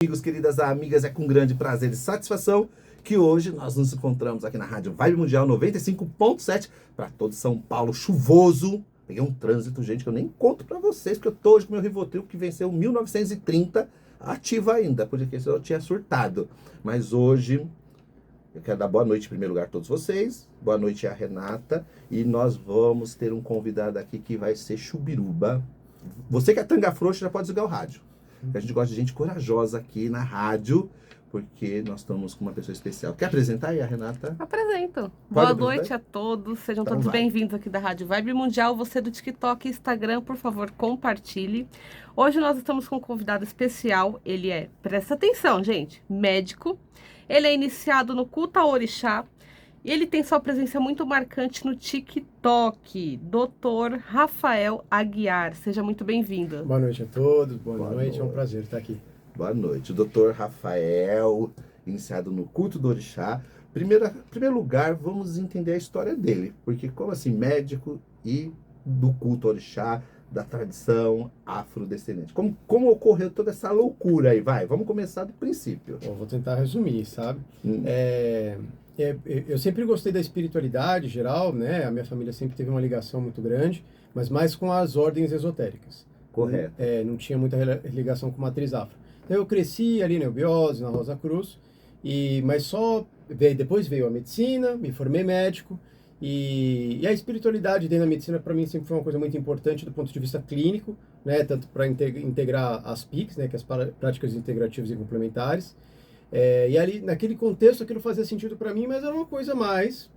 Amigos, queridas amigas, é com grande prazer e satisfação que hoje nós nos encontramos aqui na Rádio Vibe Mundial 95.7 para todo São Paulo, chuvoso. Peguei um trânsito, gente, que eu nem conto para vocês, porque eu tô hoje com meu Rivotril que venceu 1930, ativo ainda, porque eu tinha surtado. Mas hoje eu quero dar boa noite em primeiro lugar a todos vocês, boa noite a Renata, e nós vamos ter um convidado aqui que vai ser Chubiruba. Você que é tanga frouxa já pode desligar o rádio. A gente gosta de gente corajosa aqui na rádio, porque nós estamos com uma pessoa especial. Quer apresentar aí a Renata? Apresento. Boa noite a todos, sejam Então todos vai. bem-vindos aqui da Rádio Vibe Mundial. Você do TikTok e Instagram, por favor, compartilhe. Hoje nós estamos com um convidado especial. Ele é, presta atenção, gente, médico. Ele é iniciado no culto ao orixá. E ele tem sua presença muito marcante no TikTok. Dr. Rafael Aguiar. Seja muito bem-vindo. Boa noite a todos, boa Boa noite, noite. é um prazer estar aqui. Boa noite. O Dr. Rafael, iniciado no culto do orixá. Primeiro lugar, vamos entender a história dele. Porque como assim, médico e do culto ao orixá, da tradição afrodescendente. Como ocorreu toda essa loucura aí? Vamos começar do princípio. Bom, vou tentar resumir, sabe? Eu sempre gostei da espiritualidade geral, né? A minha família sempre teve uma ligação muito grande, mas mais com as ordens esotéricas. Correto. Não tinha muita ligação com matriz afro. Então eu cresci ali na Eubiose, na Rosa Cruz, mas depois veio a medicina, me formei médico, e a espiritualidade dentro da medicina para mim sempre foi uma coisa muito importante do ponto de vista clínico, né? Tanto para integrar as PICs, né? Que é as práticas integrativas e complementares. E ali, naquele contexto, aquilo fazia sentido para mim, mas era uma coisa mais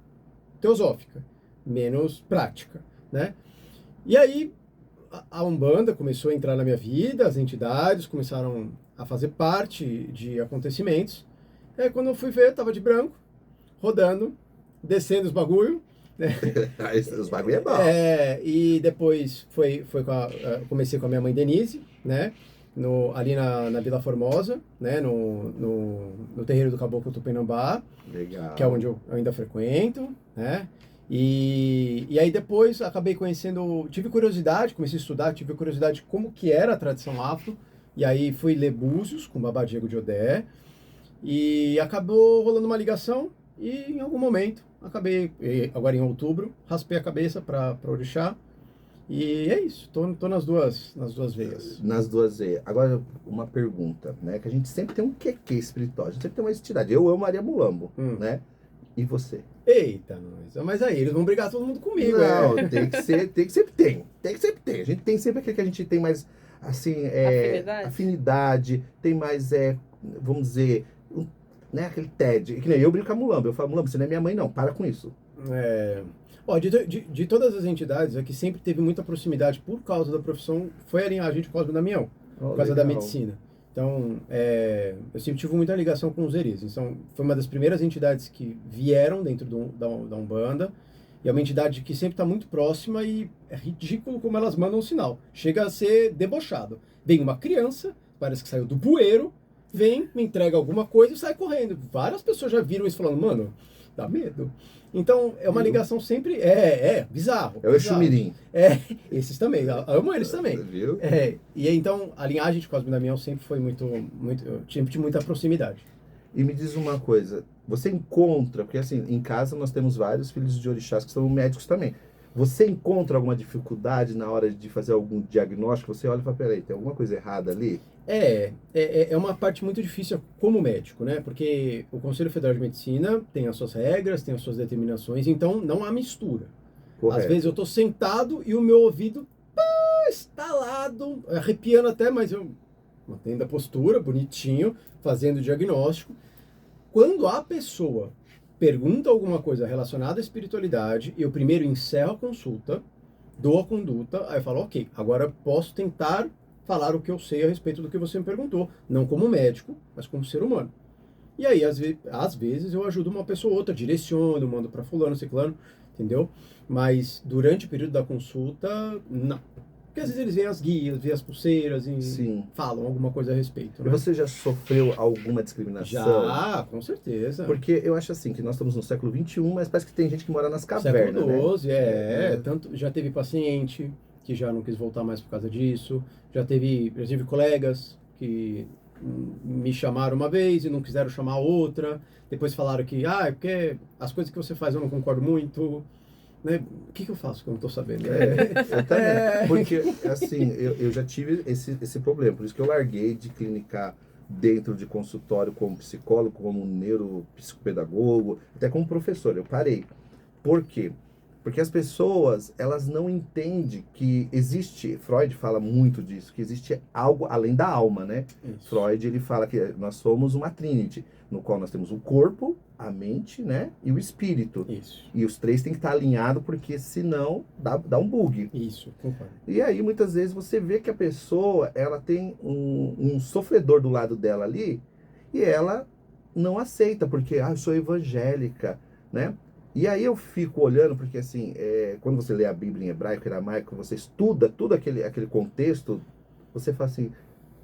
teosófica, menos prática, né? E aí, a Umbanda começou a entrar na minha vida, as entidades começaram a fazer parte de acontecimentos. E aí, quando eu fui ver, eu tava de branco, rodando, descendo os bagulho, né? Os bagulho é bom. E depois comecei com a minha mãe Denise, né? Ali na Vila Formosa, né? No terreiro do Caboclo Tupinambá. Legal. Que é onde eu ainda frequento, né? E aí depois acabei conhecendo, tive curiosidade, comecei a estudar, tive curiosidade de como que era a tradição afro, e aí fui ler Búzios com Baba Diego de Odé, e acabou rolando uma ligação, e em algum momento, agora em outubro, raspei a cabeça para orixá, e é isso, tô nas duas veias. Nas duas veias. Agora, uma pergunta, né? Que a gente sempre tem um quê espiritual, a gente sempre tem uma entidade. Eu amo Maria Mulambo, né? E você? Eita, nós. Mas aí, eles vão brigar todo mundo comigo, Não, tem que sempre ter. A gente tem sempre aquele que a gente tem mais, assim, afinidade, tem mais, vamos dizer, né, aquele TED. Que nem eu brinco com a Mulambo. Eu falo, Mulambo, você não é minha mãe, não, para com isso. De todas as entidades, a que sempre teve muita proximidade por causa da profissão foi a linhagem de Cosme Damião, por causa da medicina. Então, eu sempre tive muita ligação com os Eris. Então, foi uma das primeiras entidades que vieram dentro da Umbanda. E é uma entidade que sempre está muito próxima e é ridículo como elas mandam um sinal. Chega a ser debochado. Vem uma criança, parece que saiu do bueiro, vem, me entrega alguma coisa e sai correndo. Várias pessoas já viram isso falando, mano, dá medo. Então, é uma ligação sempre... bizarro. É o Exumirim. Esses também. Eu amo eles também. Viu? E então, a linhagem de Cosme Damião sempre foi eu tive muita proximidade. E me diz uma coisa, você encontra, porque assim, em casa nós temos vários filhos de orixás que são médicos também. Você encontra alguma dificuldade na hora de fazer algum diagnóstico? Você olha e fala, peraí, tem alguma coisa errada ali? É uma parte muito difícil como médico, né? Porque o Conselho Federal de Medicina tem as suas regras, tem as suas determinações, então não há mistura. Correto. Às vezes eu tô sentado e o meu ouvido estalado, arrepiando até, mas eu mantendo a postura, bonitinho, fazendo o diagnóstico. Quando a pessoa pergunta alguma coisa relacionada à espiritualidade, eu primeiro encerro a consulta, dou a conduta, aí eu falo, ok, agora posso tentar falar o que eu sei a respeito do que você me perguntou, não como médico, mas como ser humano. E aí, às vezes, eu ajudo uma pessoa ou outra, direciono, mando para fulano, ciclano, entendeu? Mas durante o período da consulta, não. Porque às vezes eles veem as guias, veem as pulseiras e Sim. falam alguma coisa a respeito. E Né? você já sofreu alguma discriminação? Já, com certeza. Porque eu acho assim, que nós estamos no século XXI, mas parece que tem gente que mora nas cavernas, século XII, né? Tanto, já teve paciente que já não quis voltar mais por causa disso, já tive colegas que me chamaram uma vez e não quiseram chamar outra. Depois falaram que, é porque as coisas que você faz eu não concordo muito. Né? O que eu faço que eu não estou sabendo? Eu também. Porque, assim, eu já tive esse problema. Por isso que eu larguei de clinicar dentro de consultório como psicólogo, como neuropsicopedagogo, até como professor. Eu parei. Por quê? Porque as pessoas, elas não entendem que existe, Freud fala muito disso, que existe algo além da alma, né? Isso. Freud, ele fala que nós somos uma trinity, no qual nós temos o corpo, a mente, né? E o espírito. Isso. E os três têm que estar alinhados, porque senão dá um bug. Isso, concordo. E aí, muitas vezes, você vê que a pessoa, ela tem um sofredor do lado dela ali, e ela não aceita, porque, eu sou evangélica, né? E aí eu fico olhando, porque assim, quando você lê a Bíblia em hebraico, aramaico, você estuda todo aquele contexto, você fala assim,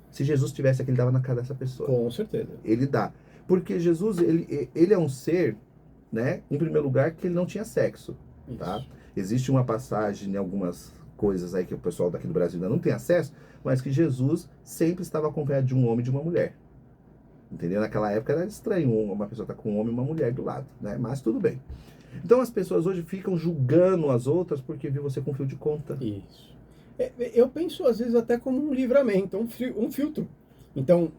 se Jesus tivesse aqui, ele dava na cara dessa pessoa. Com certeza. Ele dá. Porque Jesus, ele é um ser, né, em primeiro lugar, que ele não tinha sexo, tá? Isso. Existe uma passagem em algumas coisas aí que o pessoal daqui do Brasil ainda não tem acesso, mas que Jesus sempre estava acompanhado de um homem e de uma mulher. Entendeu? Naquela época era estranho uma pessoa estar com um homem e uma mulher do lado, né? Mas tudo bem. Então as pessoas hoje ficam julgando as outras porque viu você com fio de conta. Isso. Eu penso, às vezes, até como um livramento, um filtro. Então,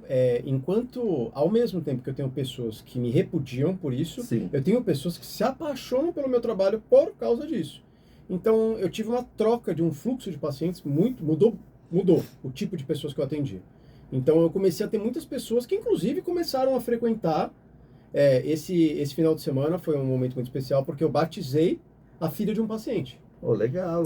enquanto, ao mesmo tempo que eu tenho pessoas que me repudiam por isso, Sim. eu tenho pessoas que se apaixonam pelo meu trabalho por causa disso. Então, eu tive uma troca de um fluxo de pacientes mudou o tipo de pessoas que eu atendia. Então, eu comecei a ter muitas pessoas que, inclusive, começaram a frequentar. Esse final de semana foi um momento muito especial, porque eu batizei a filha de um paciente. Oh, legal.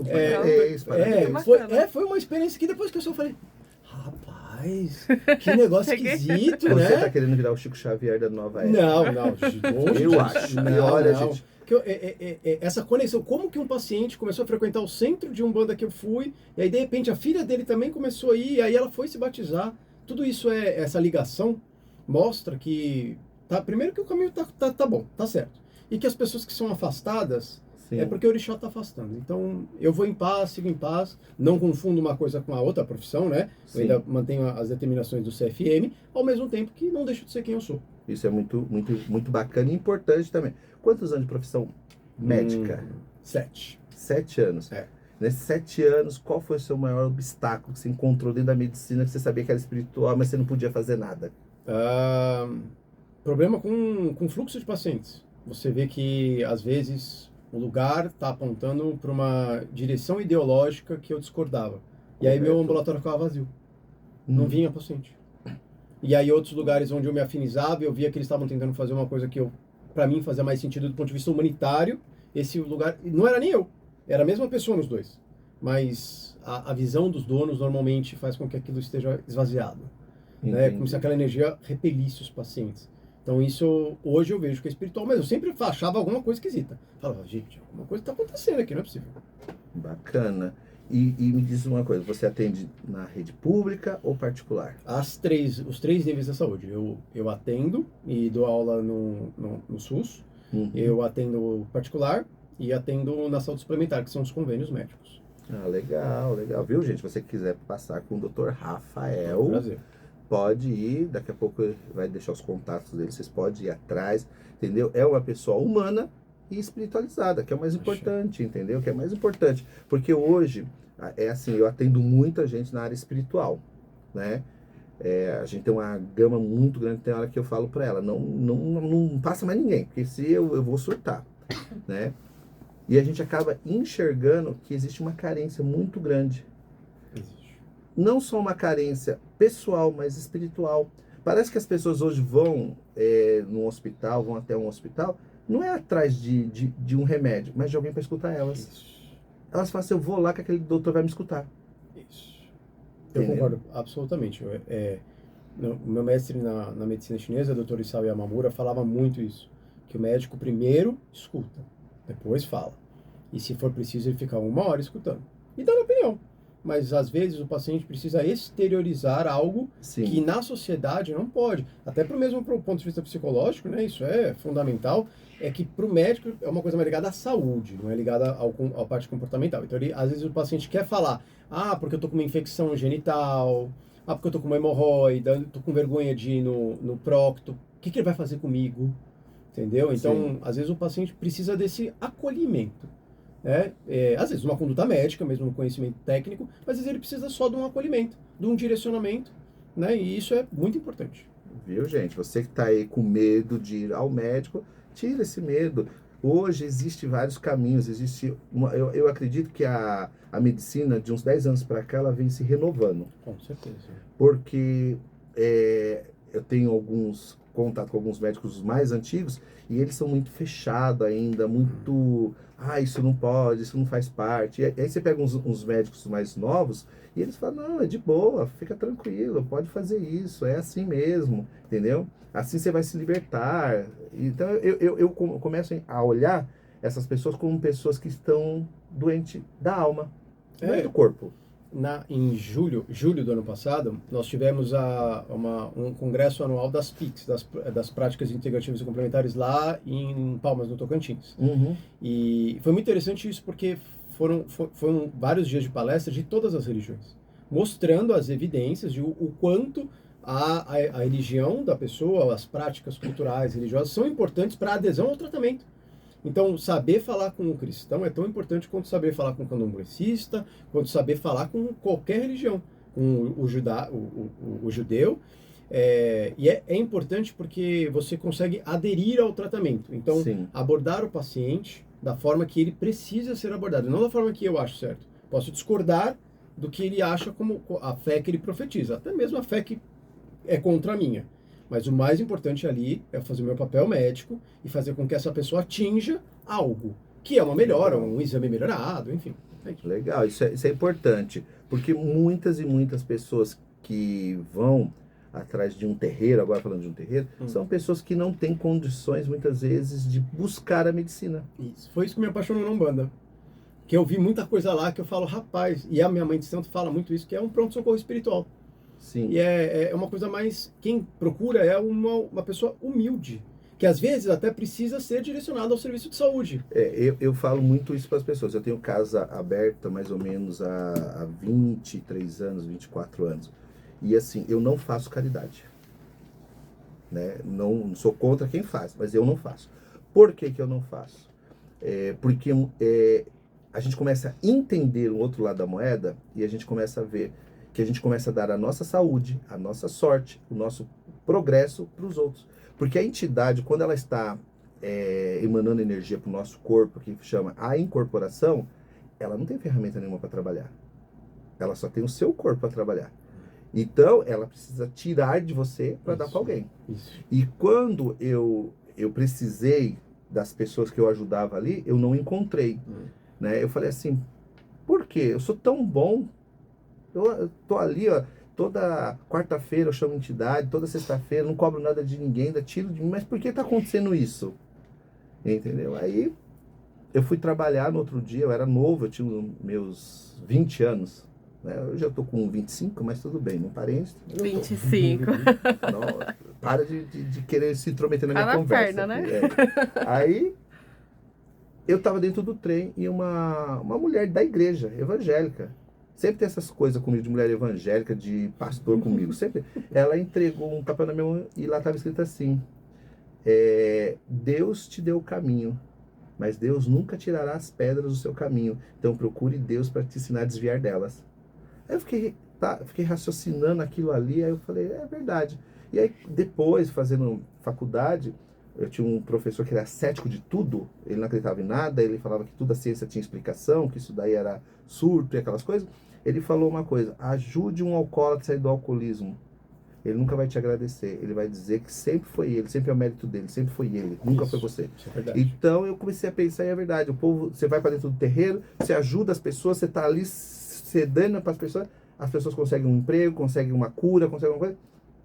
Foi uma experiência que depois que eu falei, rapaz, que negócio esquisito, né? Você tá querendo virar o Chico Xavier da nova era? Não, eu acho. E olha, gente... essa conexão, como que um paciente começou a frequentar o centro de Umbanda que eu fui, e aí de repente a filha dele também começou a ir, e aí ela foi se batizar. Tudo isso, essa ligação, mostra que, primeiro que o caminho tá bom, tá certo. E que as pessoas que são afastadas, Sim. é porque o orixá está afastando. Então, eu vou em paz, sigo em paz, não confundo uma coisa com a outra profissão, né? Sim. Eu ainda mantenho as determinações do CFM, ao mesmo tempo que não deixo de ser quem eu sou. Isso é muito, muito, muito bacana e importante também. Quantos anos de profissão médica? 7. 7 anos. Nesses 7 anos, qual foi o seu maior obstáculo que você encontrou dentro da medicina, que você sabia que era espiritual, mas você não podia fazer nada? Problema com fluxo de pacientes. Você vê que, às vezes, o lugar está apontando para uma direção ideológica que eu discordava. E aí meu ambulatório ficava vazio. Não vinha paciente. E aí outros lugares onde eu me afinizava, eu via que eles estavam tentando fazer uma coisa que para mim fazia mais sentido do ponto de vista humanitário. Esse lugar, não era nem eu, era a mesma pessoa nos dois. Mas a visão dos donos normalmente faz com que aquilo esteja esvaziado. Né? Como se aquela energia repelisse os pacientes. Então isso, hoje eu vejo que é espiritual, mas eu sempre achava alguma coisa esquisita. Falava, gente, alguma coisa está acontecendo aqui, não é possível. Bacana. E me diz uma coisa, você atende na rede pública ou particular? Os 3 níveis da saúde. Eu atendo e dou aula no SUS, eu atendo particular e atendo na saúde suplementar, que são os convênios médicos. Legal, legal. Viu, gente? Se você quiser passar com o Dr. Rafael, prazer. Pode ir, daqui a pouco ele vai deixar os contatos dele, vocês podem ir atrás, entendeu? É uma pessoa humana e espiritualizada, que é o mais importante, entendeu? Que é mais importante, porque hoje, assim, eu atendo muita gente na área espiritual, né? A gente tem uma gama muito grande, tem hora que eu falo pra ela, não passa mais ninguém, porque se eu vou surtar, né? E a gente acaba enxergando que existe uma carência muito grande. Não só uma carência pessoal, mas espiritual. Parece que as pessoas hoje vão no hospital, vão até um hospital, não é atrás de um remédio, mas de alguém para escutar elas. Isso. Elas falam assim, eu vou lá que aquele doutor vai me escutar. Isso. Eu concordo, absolutamente. O meu mestre na medicina chinesa, o Dr. Isao Yamamura, falava muito isso. Que o médico primeiro escuta, depois fala. E se for preciso, ele fica 1 hora escutando. E dando opinião. Mas às vezes o paciente precisa exteriorizar algo Sim. que na sociedade não pode. Até mesmo pro ponto de vista psicológico, né? Isso é fundamental. É que para o médico é uma coisa mais ligada à saúde, não é ligada à parte comportamental. Então, às vezes o paciente quer falar, porque eu tô com uma infecção genital, Ah, porque eu tô com uma hemorroida, tô com vergonha de ir no procto. O que ele vai fazer comigo? Entendeu? Então, Sim. às vezes o paciente precisa desse acolhimento, né? Às vezes uma conduta médica, mesmo no conhecimento técnico, mas às vezes ele precisa só de um acolhimento, de um direcionamento, né? E isso é muito importante. Viu, gente? Você que está aí com medo de ir ao médico, tira esse medo. Hoje existe vários caminhos, eu acredito que a medicina de uns 10 anos para cá, ela vem se renovando. Com certeza. Porque eu tenho alguns contato com alguns médicos mais antigos e eles são muito fechados ainda, muito, isso não pode, isso não faz parte. E aí você pega uns médicos mais novos e eles falam, não, é de boa, fica tranquilo, pode fazer isso, é assim mesmo, entendeu? Assim você vai se libertar. Então eu começo a olhar essas pessoas como pessoas que estão doentes da alma, não é do corpo. Em julho do ano passado, nós tivemos um congresso anual das PICs, das práticas integrativas e complementares, lá em Palmas, no Tocantins. Uhum. E foi muito interessante isso porque foram vários dias de palestra de todas as religiões, mostrando as evidências de o quanto a religião da pessoa, as práticas culturais, religiosas, são importantes para a adesão ao tratamento. Então, saber falar com um cristão é tão importante quanto saber falar com um candomblessista, quanto saber falar com qualquer religião, com o judeu. E é importante porque você consegue aderir ao tratamento. Então, Sim. abordar o paciente da forma que ele precisa ser abordado, não da forma que eu acho certo. Posso discordar do que ele acha como a fé que ele profetiza, até mesmo a fé que é contra a minha. Mas o mais importante ali é fazer o meu papel médico e fazer com que essa pessoa atinja algo, que é uma melhora, um exame melhorado, enfim. Legal, isso é importante, porque muitas e muitas pessoas que vão atrás de um terreiro, agora falando de um terreiro, são pessoas que não têm condições, muitas vezes, de buscar a medicina. Isso. Foi isso que me apaixonou na Umbanda. Que eu vi muita coisa lá que eu falo, rapaz, e a minha mãe de santo fala muito isso, que é um pronto-socorro espiritual. Sim. E é uma coisa mais... Quem procura é uma pessoa humilde, que às vezes até precisa ser direcionado ao serviço de saúde. Eu falo muito isso para as pessoas. Eu tenho casa aberta mais ou menos há 23 anos, 24 anos. E assim, eu não faço caridade. Né? Não sou contra quem faz, mas eu não faço. Por que eu não faço? Porque a gente começa a entender o outro lado da moeda e a gente começa a ver que a gente começa a dar a nossa saúde, a nossa sorte, o nosso progresso para os outros. Porque a entidade, quando ela está emanando energia para o nosso corpo, que chama a incorporação, ela não tem ferramenta nenhuma para trabalhar. Ela só tem o seu corpo para trabalhar. Então, ela precisa tirar de você para dar para alguém. Isso. E quando eu precisei das pessoas que eu ajudava ali, eu não encontrei. Né? Eu falei assim, por quê? Eu sou tão bom. Eu tô ali, ó, toda quarta-feira eu chamo entidade, toda sexta-feira, não cobro nada de ninguém, ainda tiro de mim, mas por que tá acontecendo isso? Entendeu? Aí eu fui trabalhar no outro dia, eu era novo, eu tinha meus 20 anos. Né? Eu já tô com 25, mas tudo bem, não parei. 25. Não, para de querer se intrometer na minha Tá na conversa. perna, né? Aí eu tava dentro do trem e uma mulher da igreja evangélica, sempre tem essas coisas comigo de mulher evangélica, de pastor comigo, sempre. Ela entregou um papel na minha mão e lá estava escrito assim, Deus te deu o caminho, mas Deus nunca tirará as pedras do seu caminho, então procure Deus para te ensinar a desviar delas. Aí eu fiquei raciocinando aquilo ali, aí eu falei, é verdade. E aí depois, fazendo faculdade, eu tinha um professor que era cético de tudo, ele não acreditava em nada, ele falava que toda a ciência tinha explicação, que isso daí era surto e aquelas coisas. Ele falou uma coisa, ajude um alcoólatra a sair do alcoolismo. Ele nunca vai te agradecer, ele vai dizer que sempre foi ele, sempre é o mérito dele, sempre foi ele, nunca foi você. Isso é verdade. Então eu comecei a pensar, e é verdade, o povo, você vai para dentro do terreiro, você ajuda as pessoas, você está ali cedendo para as pessoas conseguem um emprego, conseguem uma cura, conseguem uma coisa.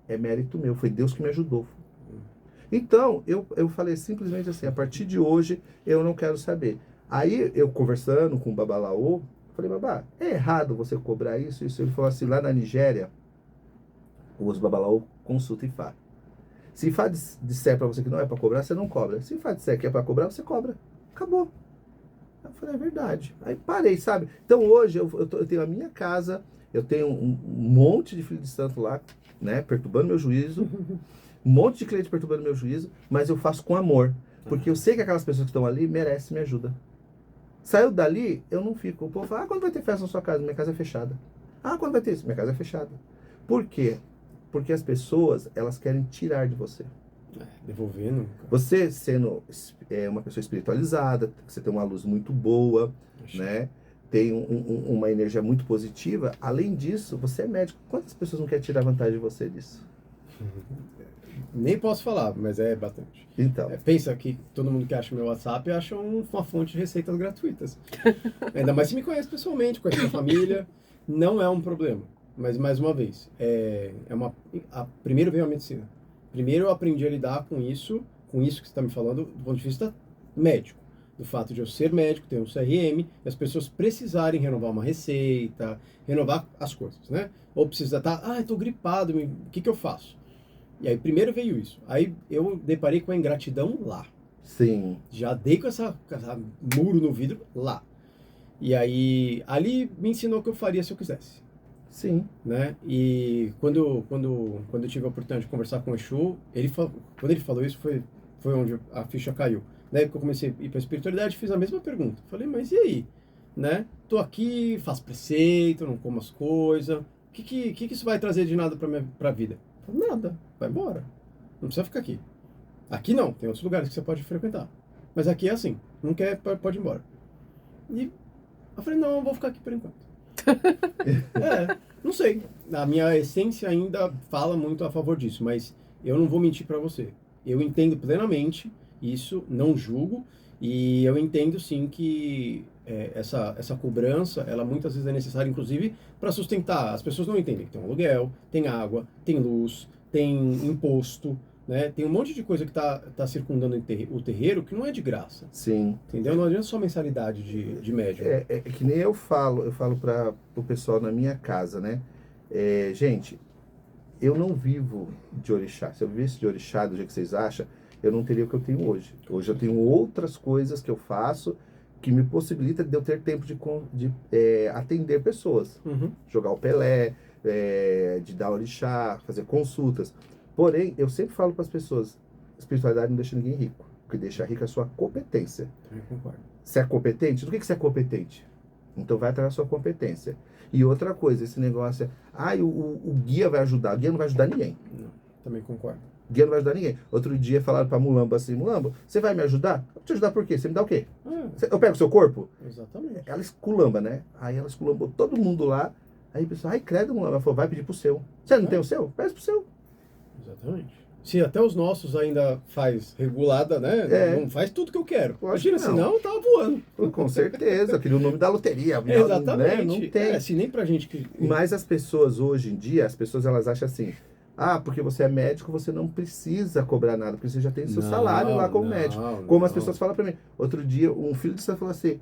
É mérito meu, foi Deus que me ajudou. Então, eu falei simplesmente assim, a partir de hoje, eu não quero saber. Aí, eu conversando com o Babalaô, falei, Babá, é errado você cobrar isso? Ele falou assim, lá na Nigéria, os Babalaô consultam Ifá. Se Ifá disser para você que não é para cobrar, você não cobra. Se Ifá disser que é para cobrar, você cobra. Acabou. Eu falei, é verdade. Aí parei, sabe? Então, hoje, eu tenho a minha casa, Eu tenho um monte de filho de santo lá, né, perturbando meu juízo, um monte de cliente perturbando meu juízo, mas eu faço com amor, porque eu sei que aquelas pessoas que estão ali merecem minha ajuda. Saiu dali, eu não fico. O povo fala, quando vai ter festa na sua casa? Minha casa é fechada. Quando vai ter isso? Minha casa é fechada. Por quê? Porque as pessoas, elas querem tirar de você. Devolver nunca. Você sendo uma pessoa espiritualizada, você tem uma luz muito boa, né? Tem uma energia muito positiva. Além disso, você é médico. Quantas pessoas não querem tirar vantagem de você disso? Nem posso falar, mas é bastante. Então. Pensa que todo mundo que acha meu WhatsApp acha uma fonte de receitas gratuitas. Ainda mais se me conhece pessoalmente, conhece minha família, não é um problema. Mas, mais uma vez, primeiro veio a medicina. Primeiro eu aprendi a lidar com isso que você está me falando, do ponto de vista médico. Do fato de eu ser médico, ter um CRM, e as pessoas precisarem renovar uma receita, renovar as coisas, né? Ou precisa estar, eu tô gripado, o que eu faço? E aí primeiro veio isso. Aí eu deparei com a ingratidão lá. Sim. Já dei com essa muro no vidro lá. E aí, ali me ensinou o que eu faria se eu quisesse. Sim. Né? E quando eu tive a oportunidade de conversar com o Exu, quando ele falou isso, foi onde a ficha caiu. Daí que eu comecei a ir para a espiritualidade, fiz a mesma pergunta. Falei, mas e aí? Né? Tô aqui, faço preceito, não como as coisas. O que isso vai trazer de nada para a vida? Falei, nada, vai embora. Não precisa ficar aqui. Aqui não, tem outros lugares que você pode frequentar. Mas aqui é assim, não quer, pode ir embora. E eu falei, não, eu vou ficar aqui por enquanto. Não sei. A minha essência ainda fala muito a favor disso, mas eu não vou mentir para você. Eu entendo plenamente isso, não julgo, e eu entendo sim que essa cobrança, ela muitas vezes é necessária, inclusive, para sustentar. As pessoas não entendem que tem um aluguel, tem água, tem luz, tem imposto, né? Tem um monte de coisa que tá circundando o terreiro que não é de graça. Sim. Entendeu? Não adianta só mensalidade de médium. É que nem eu falo para o pessoal na minha casa, né? Gente, eu não vivo de orixá. Se eu vivesse de orixá do jeito que vocês acham, eu não teria o que eu tenho hoje. Hoje eu tenho outras coisas que eu faço que me possibilita de eu ter tempo de atender pessoas. Uhum. Jogar o Pelé, de dar orixá, fazer consultas. Porém, eu sempre falo para as pessoas, espiritualidade não deixa ninguém rico. O que deixa rico é a sua competência. Eu concordo. Você é competente? Do que você é competente? Então vai atrás da sua competência. E outra coisa, esse negócio o guia vai ajudar. O guia não vai ajudar ninguém. Não, também concordo. O guia não vai ajudar ninguém. Outro dia falaram pra Mulambo assim, Mulambo, você vai me ajudar? Eu vou te ajudar por quê? Você me dá o quê? Eu pego o seu corpo? Exatamente. Ela esculamba, né? Aí ela esculambou todo mundo lá. Aí o pessoal, credo, Mulambo. Ela falou, vai pedir pro seu. Você não tem o seu? Peça pro seu. Exatamente. Se até os nossos ainda faz regulada, né? Não faz tudo que eu quero. Imagina, senão eu tava voando. Com certeza. Eu queria o nome da loteria. Exatamente. Né? Não tem. Assim, nem pra gente que... Mas as pessoas hoje em dia, elas acham assim, porque você é médico, você não precisa cobrar nada, porque você já tem o seu salário lá como médico. Como as pessoas falam pra mim. Outro dia, um filho de santo falou assim,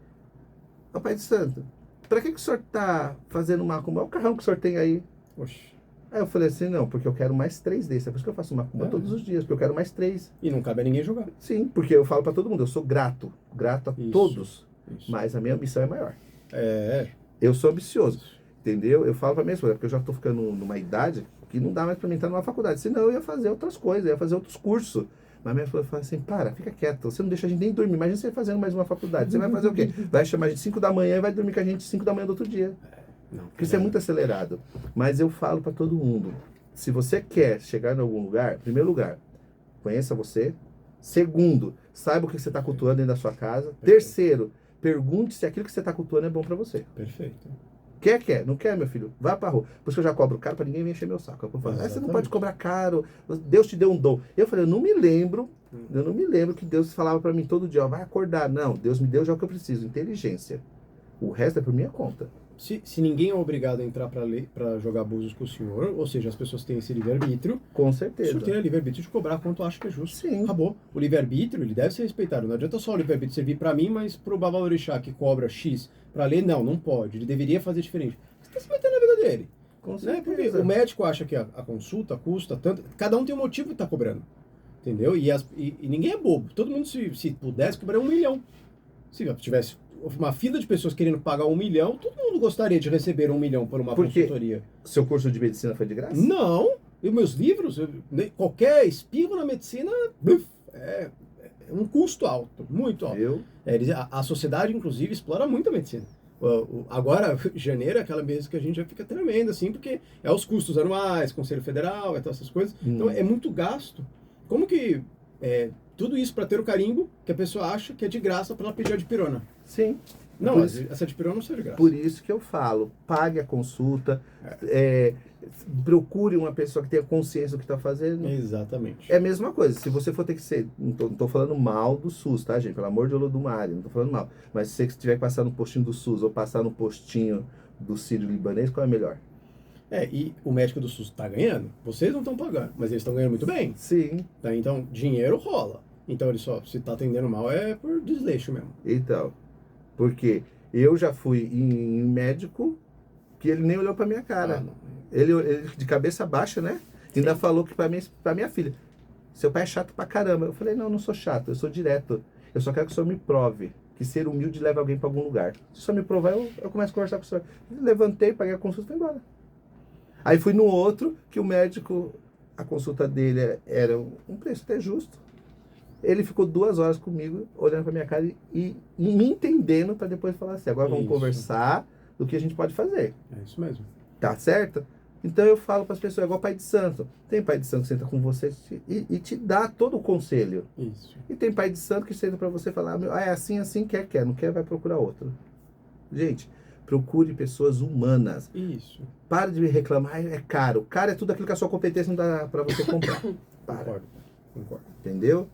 pai de santo, pra que o senhor tá fazendo macumba? Olha o carrão que o senhor tem aí. Oxi. Aí eu falei assim, não, porque eu quero mais 3 desses. É por isso que eu faço macumba todos os dias, porque eu quero mais 3. E não cabe a ninguém jogar. Sim, porque eu falo pra todo mundo, eu sou grato a todos, mas a minha ambição é maior. Eu sou ambicioso, entendeu? Eu falo pra minha esposa, porque eu já tô ficando numa idade que não dá mais pra mim estar numa faculdade, senão eu ia fazer outras coisas, eu ia fazer outros cursos. Mas minha esposa fala assim, fica quieto, você não deixa a gente nem dormir, imagina você fazendo mais uma faculdade, você vai fazer o quê? Vai chamar a gente 5 da manhã e vai dormir com a gente 5 da manhã do outro dia. Porque isso é muito acelerado. Mas eu falo para todo mundo, se você quer chegar em algum lugar, em primeiro lugar, conheça você. Segundo, saiba o que você está cultuando dentro da sua casa. Perfeito. Terceiro, pergunte se aquilo que você está cultuando é bom para você. Perfeito. Quer? Não quer, meu filho? Vá para rua. Por isso que eu já cobro caro para ninguém vir encher meu saco. Eu falo, você não pode cobrar caro, Deus te deu um dom. Eu falei, eu não me lembro que Deus falava para mim todo dia, vai acordar. Não, Deus me deu já o que eu preciso, inteligência. O resto é por minha conta. Se ninguém é obrigado a entrar para jogar abusos com o senhor, ou seja, as pessoas têm esse livre-arbítrio, com certeza. O senhor tem o livre-arbítrio de cobrar quanto acha que é justo. Sim. Acabou. O livre-arbítrio, ele deve ser respeitado. Não adianta só o livre-arbítrio servir para mim, mas pro Babalorixá que cobra X para ler, não pode. Ele deveria fazer diferente. Você está se metendo na vida dele. Com certeza. Porque o médico acha que a consulta custa tanto. Cada um tem um motivo de estar cobrando. Entendeu? E ninguém é bobo. Todo mundo, se pudesse, cobraria 1 milhão. Se tivesse uma fila de pessoas querendo pagar 1 milhão, todo mundo gostaria de receber 1 milhão por uma consultoria. Seu curso de medicina foi de graça? Não, e meus livros, qualquer espirro na medicina é um custo alto, muito alto. Viu? A sociedade, inclusive, explora muito a medicina. Agora, janeiro é aquela mês que a gente já fica tremendo, assim, porque é os custos anuais, Conselho Federal, todas essas coisas. Então, é muito gasto. Como que tudo isso para ter o carimbo que a pessoa acha que é de graça para ela pedir a dipirona? Sim. Não, essa dipirona não serve de graça. Por isso que eu falo, pague a consulta, procure uma pessoa que tenha consciência do que está fazendo. Exatamente. É a mesma coisa, se você for ter que ser, não tô falando mal do SUS, tá, gente? Pelo amor de Olodumare, não tô falando mal. Mas se você tiver que passar no postinho do SUS ou passar no postinho do Sírio-Libanês, qual é melhor? E o médico do SUS está ganhando, vocês não estão pagando, mas eles estão ganhando muito bem. Sim. Tá? Então, dinheiro rola. Então, ele só, se está atendendo mal, é por desleixo mesmo. Então, porque eu já fui em médico que ele nem olhou pra minha cara. Ele de cabeça baixa, né? Ainda falou que pra minha filha, seu pai é chato pra caramba. Eu falei, não sou chato, eu sou direto. Eu só quero que o senhor me prove que ser humilde leva alguém pra algum lugar. Se o senhor me provar, eu começo a conversar com o senhor. Levantei, paguei a consulta e fui embora. Aí fui no outro, que o médico, a consulta dele era um preço até justo. Ele ficou 2 horas comigo, olhando pra minha cara e me entendendo para depois falar assim, agora vamos conversar do que a gente pode fazer. É isso mesmo. Tá certo? Então eu falo para as pessoas, é igual pai de santo. Tem pai de santo que senta com você e te dá todo o conselho. Isso. E tem pai de santo que senta para você e fala, é assim, quer, não quer, vai procurar outro. Gente, procure pessoas humanas. Isso. Para de reclamar, é caro. Caro é tudo aquilo que a sua competência não dá para você comprar. Para. Concordo. Entendeu?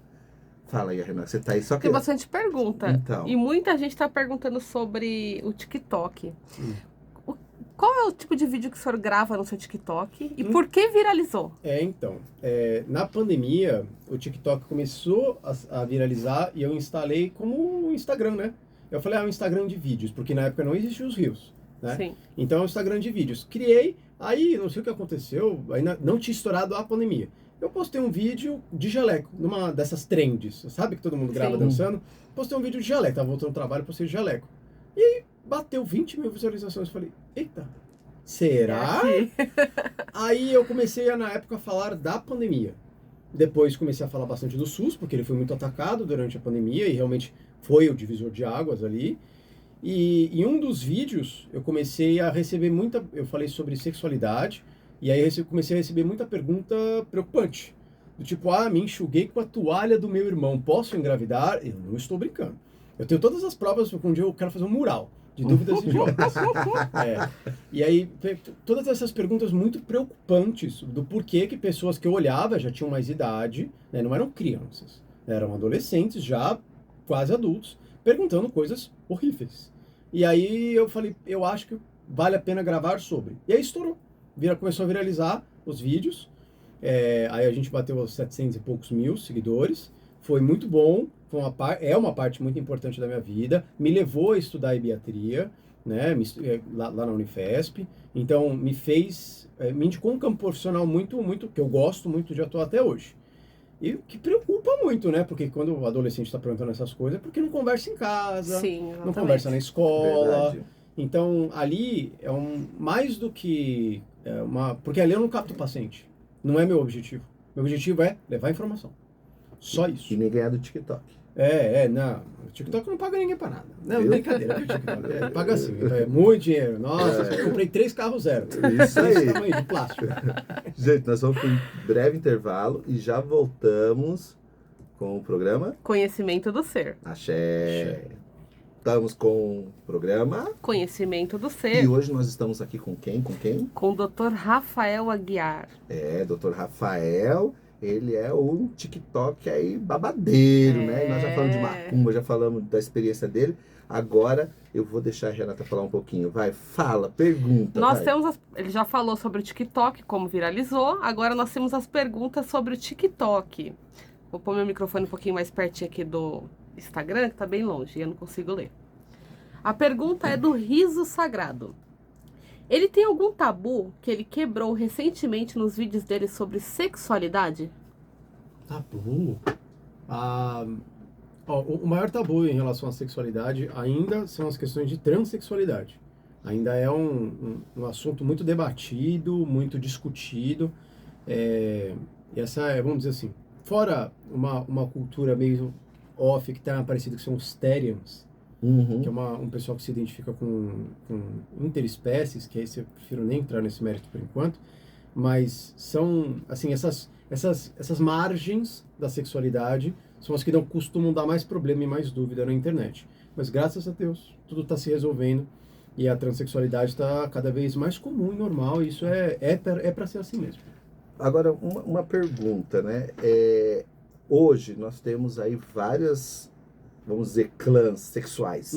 Fala aí, Renata, você tá aí só que... Tem bastante pergunta. Então. E muita gente tá perguntando sobre o TikTok. Qual é o tipo de vídeo que o senhor grava no seu TikTok? E por que viralizou? Então, na pandemia, o TikTok começou a viralizar e eu instalei como um Instagram, né? Eu falei, um Instagram de vídeos, porque na época não existiam os Reels, né? Sim. Então, é um Instagram de vídeos. Criei, aí, não sei o que aconteceu, ainda não tinha estourado a pandemia. Eu postei um vídeo de jaleco, numa dessas trends, sabe que todo mundo grava dançando? Postei um vídeo de jaleco, tava voltando do trabalho, postei de jaleco. E aí, bateu 20 mil visualizações, falei, eita, será? Aí eu comecei, na época, a falar da pandemia. Depois comecei a falar bastante do SUS, porque ele foi muito atacado durante a pandemia e realmente foi o divisor de águas ali. E em um dos vídeos, eu comecei a receber eu falei sobre sexualidade, e aí eu comecei a receber muita pergunta preocupante. Do tipo, me enxuguei com a toalha do meu irmão, posso engravidar? Eu não estou brincando. Eu tenho todas as provas, porque um dia eu quero fazer um mural de dúvidas idiotas. E aí, todas essas perguntas muito preocupantes do porquê que pessoas que eu olhava já tinham mais idade, né, não eram crianças, eram adolescentes já quase adultos, perguntando coisas horríveis. E aí eu falei, eu acho que vale a pena gravar sobre. E aí estourou. Começou a viralizar os vídeos. Aí a gente bateu os 700 e poucos mil seguidores. Foi muito bom. É uma parte muito importante da minha vida. Me levou a estudar ibiatria, né, lá na Unifesp. Então me indicou um campo profissional muito, muito, que eu gosto muito de atuar até hoje. E que preocupa muito, né? Porque quando o adolescente está perguntando essas coisas, é porque não conversa em casa, Sim, não conversa na escola. Verdade. Então, ali é mais do que porque ali eu não capto o paciente. Não é meu objetivo. Meu objetivo é levar informação. Só isso. E nem ganhar do TikTok. Não. O TikTok não paga ninguém pra nada. Não, brincadeira. O TikTok paga sim. É muito dinheiro. Nossa, eu comprei 3 carros zero. Isso aí. Tamanho de plástico. Gente, nós vamos para um breve intervalo e já voltamos com o programa Conhecimento do Ser. Axé. Estamos com o programa. Conhecimento do E Ser. hoje nós estamos aqui com quem? Com o Dr. Rafael Aguiar. Dr. Rafael. Ele é um TikTok aí babadeiro, né? E nós já falamos de macumba, já falamos da experiência dele. Agora eu vou deixar a Renata falar um pouquinho. Vai, fala, pergunta. Ele já falou sobre o TikTok, como viralizou. Agora nós temos as perguntas sobre o TikTok. Vou pôr meu microfone um pouquinho mais pertinho aqui do Instagram, que tá bem longe e eu não consigo ler. A pergunta é do Riso Sagrado. Ele tem algum tabu que ele quebrou recentemente nos vídeos dele sobre sexualidade? Tabu? Ó, o maior tabu em relação à sexualidade ainda são as questões de transexualidade. Ainda é um assunto muito debatido, muito discutido. E essa é, vamos dizer assim, fora uma cultura meio off que está aparecida, que são os Therians, que é um pessoal que se identifica com interespécies, que esse eu prefiro nem entrar nesse mérito por enquanto, mas são, assim, essas margens da sexualidade são as que costumam dar mais problema e mais dúvida na internet. Mas graças a Deus, tudo está se resolvendo e a transexualidade está cada vez mais comum e normal, e isso é para ser assim mesmo. Agora, uma pergunta, né? Hoje nós temos aí várias, vamos dizer, clãs sexuais.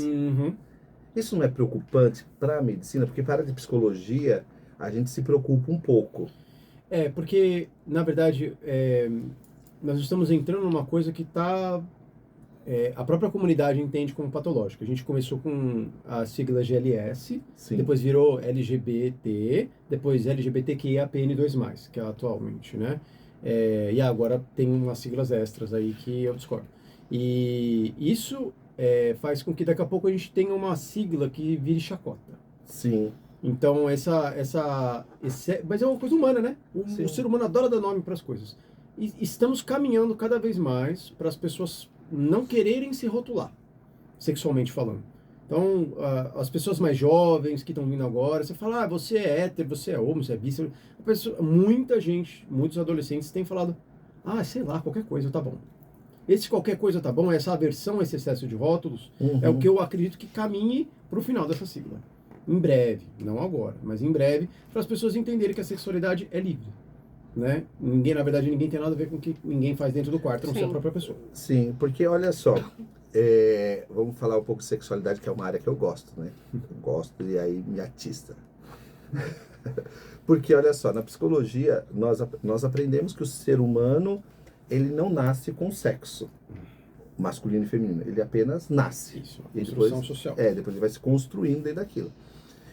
Isso não é preocupante para a medicina? Porque para a psicologia a gente se preocupa um pouco. Porque, na verdade, nós estamos entrando numa coisa que a própria comunidade entende como patológica. A gente começou com a sigla GLS, Sim. depois virou LGBT, depois LGBTQIAPN2+, que é atualmente, né? E agora tem umas siglas extras aí que eu discordo. E isso faz com que daqui a pouco a gente tenha uma sigla que vire chacota. Sim. Então, mas é uma coisa humana, né? O ser humano adora dar nome para as coisas. E estamos caminhando cada vez mais para as pessoas não quererem se rotular, sexualmente falando. Então, as pessoas mais jovens que estão vindo agora, você fala, você é hétero, você é homo, você é bis. Muita gente, muitos adolescentes têm falado, sei lá, qualquer coisa tá bom. Esse qualquer coisa tá bom, essa aversão, esse excesso de rótulos, é o que eu acredito que caminhe para o final dessa sigla. Em breve, não agora, mas em breve, para as pessoas entenderem que a sexualidade é livre. Né? Na verdade, ninguém tem nada a ver com o que ninguém faz dentro do quarto, a não ser a própria pessoa. Sim, porque olha só, vamos falar um pouco de sexualidade, que é uma área que eu gosto, né? Eu gosto e aí me atista. Porque olha só, na psicologia, nós aprendemos que o ser humano, ele não nasce com sexo masculino e feminino, ele apenas nasce. Isso, uma construção social. Depois ele vai se construindo dentro daquilo.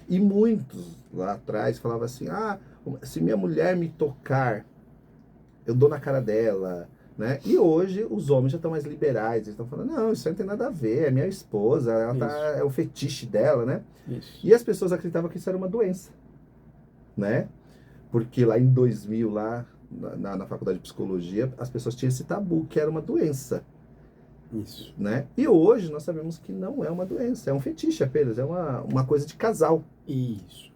E muitos lá atrás falavam assim, se minha mulher me tocar, eu dou na cara dela, né? E hoje os homens já estão mais liberais, eles estão falando, não, isso aí não tem nada a ver, é minha esposa, é o fetiche dela, né? Isso. E as pessoas acreditavam que isso era uma doença, né? Porque lá em 2000, lá na faculdade de psicologia, as pessoas tinham esse tabu, que era uma doença. Isso. Né? E hoje nós sabemos que não é uma doença, é um fetiche apenas, é uma coisa de casal. Isso.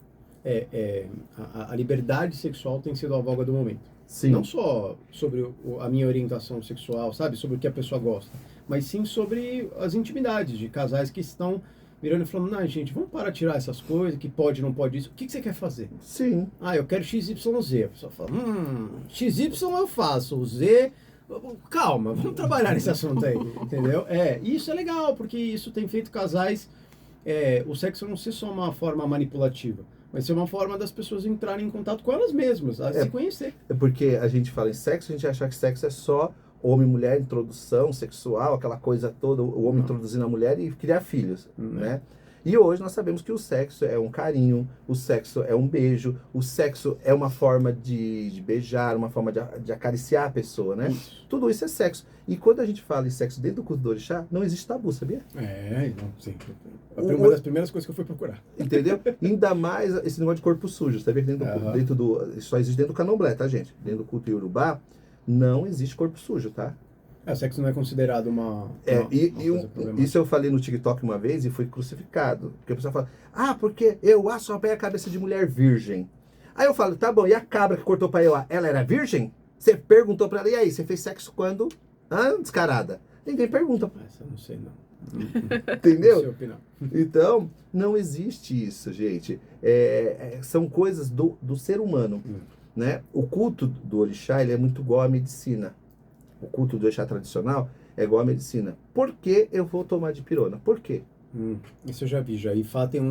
A liberdade sexual tem sido a voga do momento. Sim. Não só sobre a minha orientação sexual, sabe? Sobre o que a pessoa gosta, mas sim sobre as intimidades de casais que estão virando e falando, não, gente, vamos parar de tirar essas coisas, que pode, não pode isso. O que você quer fazer? Sim. Eu quero XYZ. A pessoa fala, XY eu faço, o Z... Calma, vamos trabalhar nesse assunto aí, entendeu? Isso é legal, porque isso tem feito casais, o sexo não ser só uma forma manipulativa, mas ser uma forma das pessoas entrarem em contato com elas mesmas, se conhecer. É porque a gente fala em sexo, a gente acha que sexo é só homem e mulher, introdução sexual, aquela coisa toda, o homem introduzindo a mulher e criar filhos, né? E hoje nós sabemos que o sexo é um carinho, o sexo é um beijo, o sexo é uma forma de beijar, uma forma de acariciar a pessoa, né? Tudo isso é sexo. E quando a gente fala em sexo dentro do culto do orixá, não existe tabu, sabia? Não, sim. Uma das primeiras coisas que eu fui procurar. Entendeu? Ainda mais esse negócio de corpo sujo, sabia? Só existe dentro do candomblé, tá, gente? Dentro do culto iorubá, não existe corpo sujo, tá? O sexo não é considerado uma isso eu falei no TikTok uma vez e fui crucificado. Porque a pessoa fala, porque eu assopei a cabeça de mulher virgem. Aí eu falo, tá bom, e a cabra que cortou pra eu, ela era virgem? Você perguntou pra ela, e aí, você fez sexo quando? Descarada. Ninguém pergunta. Essa eu não sei, não. Entendeu? Não sei opinar. Então, não existe isso, gente. São coisas do ser humano. Né? O culto do orixá, ele é muito igual à medicina. O culto do orixá tradicional é igual à medicina. Por que eu vou tomar dipirona? Por quê? Isso eu já vi, já. Ifá tem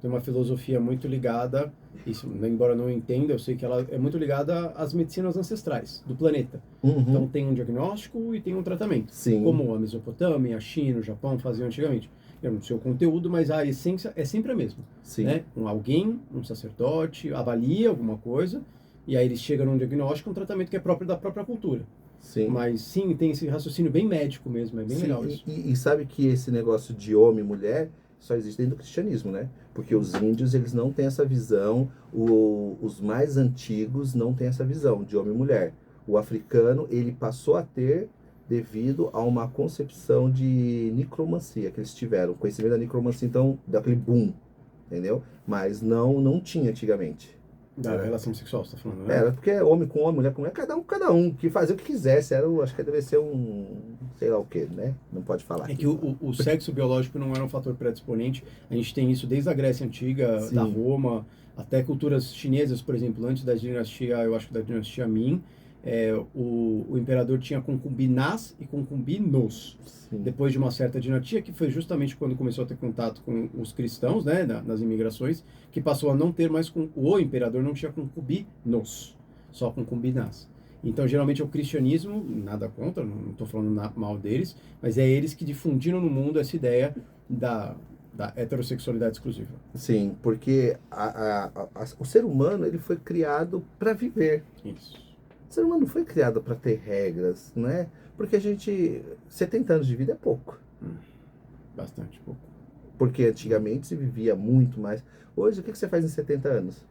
uma filosofia muito ligada, isso, embora eu não entenda, eu sei que ela é muito ligada às medicinas ancestrais do planeta. Então tem um diagnóstico e tem um tratamento. Sim. Como a Mesopotâmia, a China, o Japão faziam antigamente. Eu não sei o conteúdo, mas a essência é sempre a mesma. Sim. Né? Um sacerdote, avalia alguma coisa, e aí eles chegam num diagnóstico, um tratamento que é próprio da própria cultura. Sim. Mas sim, tem esse raciocínio bem médico mesmo, é bem Sim, legal isso. e sabe que esse negócio de homem e mulher só existe dentro do cristianismo, né? Porque os índios, eles não têm essa visão, os mais antigos não têm essa visão de homem e mulher. O africano, ele passou a ter devido a uma concepção de necromancia que eles tiveram, conhecimento da necromancia, então, daquele boom, entendeu? Mas não tinha antigamente. Da relação sexual, você tá falando, né? Era porque homem com homem, mulher com mulher, cada um, que fazia o que quisesse. Acho que deve ser sei lá o que, né? Não pode falar. É que o sexo biológico não era um fator predisponente. A gente tem isso desde a Grécia Antiga, Sim. da Roma, até culturas chinesas, por exemplo, antes da dinastia, eu acho que da dinastia Ming, o imperador tinha concubinás e concubinos. Sim. Depois de uma certa dinastia, que foi justamente quando começou a ter contato com os cristãos, né, nas imigrações, que passou a não ter mais, o imperador não tinha concubinos, só concubinás. Então, geralmente, o cristianismo, nada contra, não estou falando mal deles, mas é eles que difundiram no mundo essa ideia da heterossexualidade exclusiva. Sim, porque o ser humano, ele foi criado para viver. Isso. O ser humano não foi criado para ter regras, né? Porque 70 anos de vida é pouco. Bastante pouco. Porque antigamente se vivia muito mais. Hoje, o que você faz em 70 anos?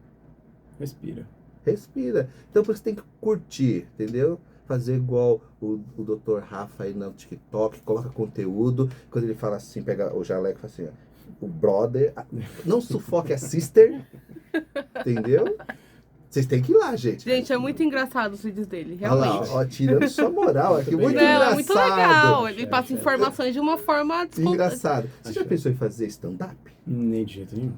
Respira. Respira. Então, por isso tem que curtir, entendeu? Fazer igual o Dr. Rafa aí no TikTok, coloca conteúdo. Quando ele fala assim, pega o jaleco e fala assim, ó, o brother, não sufoque a sister, entendeu? Vocês têm que ir lá, gente. Gente, é muito engraçado os vídeos dele, Olha realmente. lá, ó, tirando sua moral aqui, muito Não, engraçado. é muito legal. Ele passa informações de uma forma Engraçado. Você já pensou em fazer stand-up? Nem de jeito nenhum.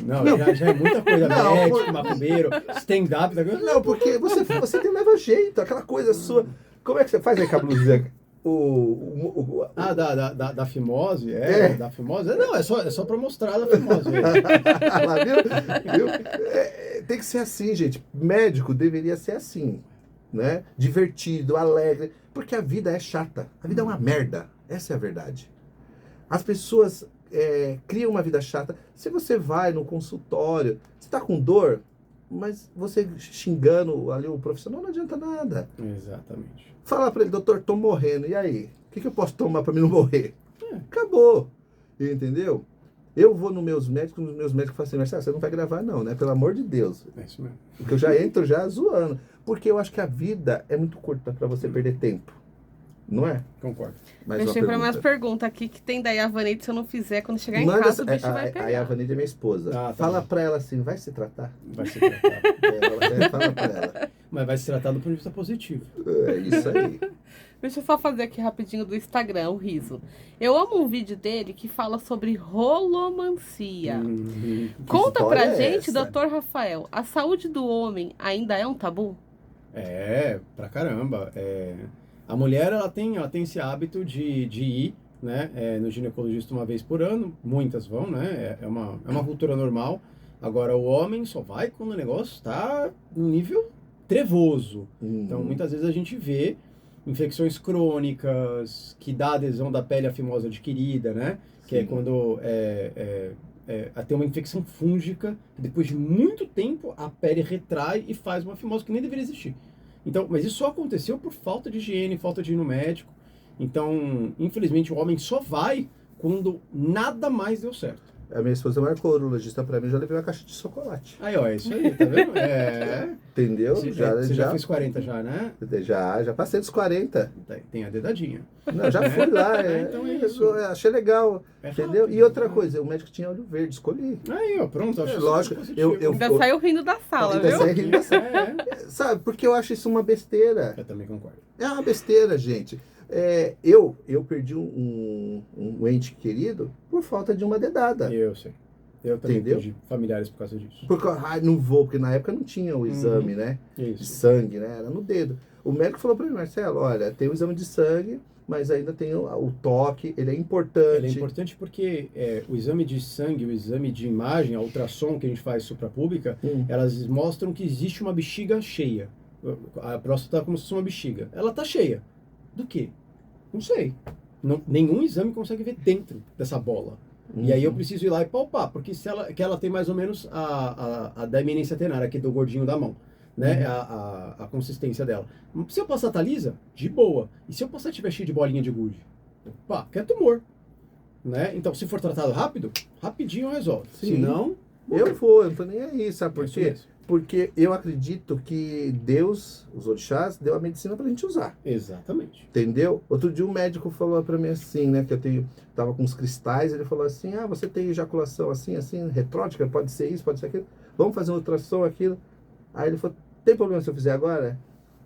Não. Já é muita coisa Não, médico, macumbeiro, stand-up. Não, porque você tem leva jeito, aquela coisa sua. Como é que você faz aí com a blusinha? Da fimose? É. Da fimose? Não, é só pra mostrar da fimose. Lá, viu? Tem que ser assim, gente. Médico deveria ser assim, né? Divertido, alegre. Porque a vida é chata. A vida é uma merda. Essa é a verdade. As pessoas criam uma vida chata. Se você vai no consultório, você tá com dor, mas você xingando ali o profissional não adianta nada. Exatamente. Fala pra ele, doutor, tô morrendo. E aí? O que eu posso tomar pra mim não morrer? Acabou. Entendeu? Eu vou nos meus médicos falam assim, Marcelo, você não vai gravar não, né? Pelo amor de Deus. É isso mesmo. Porque eu já entro zoando. Porque eu acho que a vida é muito curta pra você perder tempo. Não é? Concordo. Mais uma Deixei pra pergunta. mais pergunta aqui que tem daí a Vaneide, se eu não fizer, quando chegar em Manda casa o bicho vai a pegar. Yavanide é minha esposa. Tá Fala bom. pra ela assim, vai se tratar? Vai ser tratado. Fala pra ela. Mas vai se tratar do ponto de vista positivo. É isso aí. Deixa eu só fazer aqui rapidinho do Instagram, o Riso. Eu amo um vídeo dele que fala sobre rolomancia. Conta história pra é gente, essa? Dr. Rafael, a saúde do homem ainda é um tabu? Pra caramba. A mulher, ela tem esse hábito de ir, né, no ginecologista uma vez por ano. Muitas vão, né? É uma cultura normal. Agora, o homem só vai quando o negócio está num nível trevoso. Então, muitas vezes a gente vê infecções crônicas, que dá adesão da pele à fimose adquirida, né? Que é Sim. quando tem uma infecção fúngica, depois de muito tempo a pele retrai e faz uma fimose que nem deveria existir. Então, mas isso só aconteceu por falta de higiene, falta de ir no médico. Então, infelizmente, o homem só vai quando nada mais deu certo. A minha esposa marcou o urologista pra mim, já levei uma caixa de chocolate. Aí, ó, é isso aí, tá vendo? Entendeu? Você já fez 40 já, né? Já passei dos 40. Tem a dedadinha. Não, já fui lá. Então é isso. Eu achei legal. É Entendeu? rápido, E outra né? coisa, o médico tinha olho verde, escolhi. Aí, ó, pronto. Acho Lógico, positivo. Ainda saiu rindo da sala, Ainda viu? sai rindo da sala. É. Sabe, porque eu acho isso uma besteira. Eu também concordo. É uma besteira, gente. Eu perdi um ente querido por falta de uma dedada. Eu sei. Eu também Entendeu? perdi familiares por causa disso. Porque não vou, porque na época não tinha o exame, né? De Isso. sangue, né? Era no dedo. O médico falou pra mim, Marcelo, olha, tem o exame de sangue, mas ainda tem o toque, ele é importante. Ele é importante porque o exame de sangue, o exame de imagem, a ultrassom que a gente faz suprapúbica, elas mostram que existe uma bexiga cheia. A próstata é como se fosse uma bexiga. Ela tá cheia. Do quê? Não sei. Nenhum exame consegue ver dentro dessa bola. E aí eu preciso ir lá e palpar, porque ela tem mais ou menos a da eminência tenar, aqui do gordinho da mão. né? A consistência dela. Se eu passar Talisa, de boa. E se eu passar tiver cheio de bolinha de gude? Pá, que é tumor. Né? Então, se for tratado rápido, rapidinho resolve. Sim. Se não, Eu não tô nem aí, sabe por Isso quê? mesmo. Porque eu acredito que Deus, os orixás, deu a medicina pra gente usar. exatamente. Entendeu? Outro dia um médico falou pra mim assim, né? Que tava com uns cristais, ele falou assim, você tem ejaculação assim, retrótica, pode ser isso, pode ser aquilo. Vamos fazer um ultrassom, aquilo. Aí ele falou, tem problema se eu fizer agora?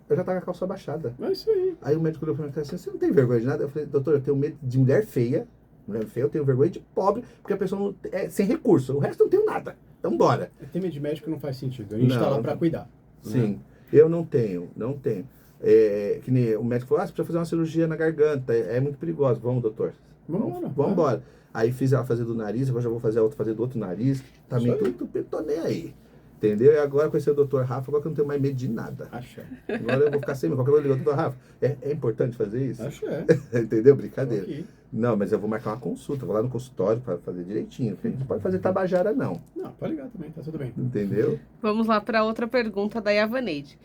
Eu já tava com a calça baixada. É isso aí. Aí o médico olhou pra mim e falou assim, você não tem vergonha de nada? Eu falei, doutor, eu tenho medo de mulher feia. Mulher feia, eu tenho vergonha de pobre, porque a pessoa não, é sem recurso. O resto eu não tenho nada. Então bora. Ter medo de médico não faz sentido. A gente tá Não. lá pra cuidar. Sim, eu não tenho. Que nem o médico falou, você precisa fazer uma cirurgia na garganta, é muito perigoso. Vamos, doutor. Vamos embora. Aí fiz ela fazer do nariz, agora já vou fazer a outra fazer do outro nariz. Também tô nem aí. Entendeu? E agora com esse doutor Rafa, agora que eu não tenho mais medo de nada. Acho. Agora eu vou ficar sem medo. Qualquer coisa liga, doutor Rafa. É importante fazer isso? Acho Entendeu? Brincadeira. Ok. Não, mas eu vou marcar uma consulta, vou lá no consultório para fazer direitinho. Porque a gente não pode fazer tabajara, não. Não, pode ligar também, tá tudo bem. Entendeu? Vamos lá para outra pergunta da Yavaneide.